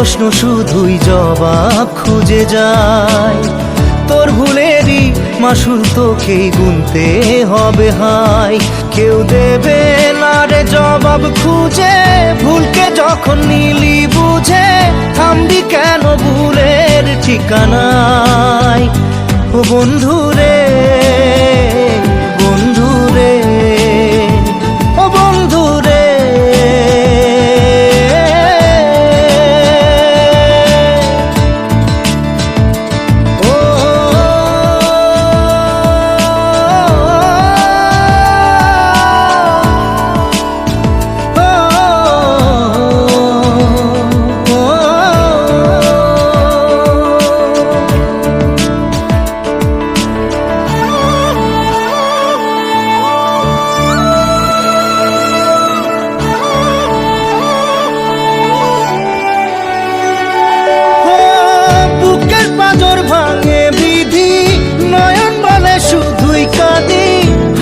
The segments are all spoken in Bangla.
প্রশ্ন শুধুই জবাব খুঁজে যায়। তোর ভুলেরই মাসুল তোকেই গুনতে হবে হাই। কেউ দেবে না রে জবাব খুঁজে, ভুলকে যখন নিলি বুঝে থামবি কেন ভুলের ঠিকানায়। ও বন্ধু রে, বন্ধু রে, ও বন্ধু রে।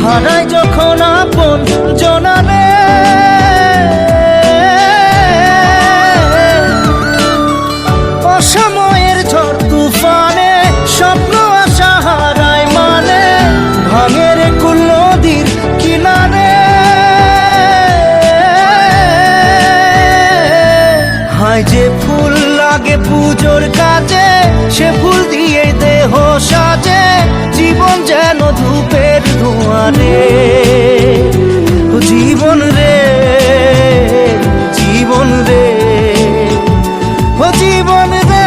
হারাই যখন আপন জনারে, অসময়ের ঝড় তুফানে স্বপ্ন আশা হারায় মানে, ভাঙের কুল নদীর কিনারে। হায় যে ফুল লাগে পুজোর কাজে, সে ফুল দিয়ে দেহ সাজে, জীবন যেন ধূপের ধোঁয়ারে। জীবন রে, জীবন রে, ও জীবন রে।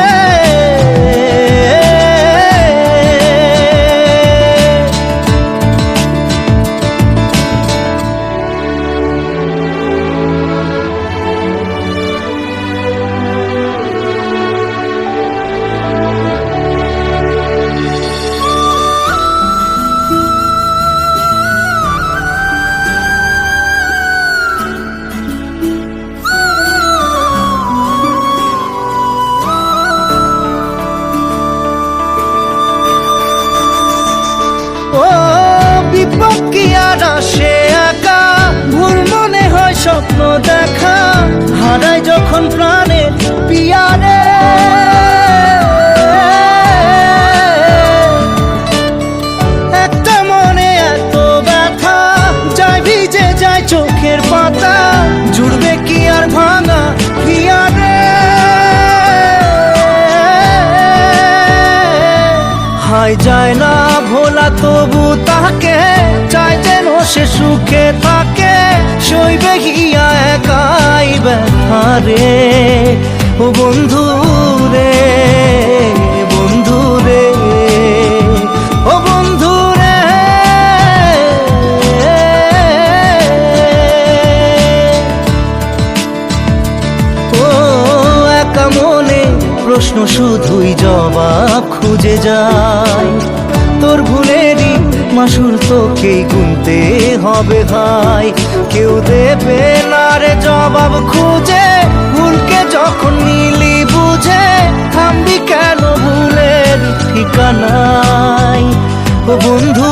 বিপক্ষী আর আসে একা, ভুল মনে হয় স্বপ্ন দেখা, হারাই যখন প্রাণের পিয়ারে। একটা মনে এত ব্যথা, যায় ভিজে যায় চোখের পাতা, জুড়বে কি আর ভাঙা পিয়ারে। হায় যায় না ভোলা তবু তাকে, চাই যেন সে সুখে থাকে, সইবে গিয়া একাই ব্যথা রে। ও বন্ধু রে, বন্ধু রে, ও বন্ধু রে। ও একা মনে প্রশ্ন শুধুই জবাব খুঁজে যায়। তোর ভুলেরই মাসুল তোকেই গুনতে হবে ভাই। কেউ দেবে না রে জবাব খুঁজে, ভুলকে যখন নিলি বুঝে থামবি কেন ভুলের ঠিকানায়। ও বন্ধু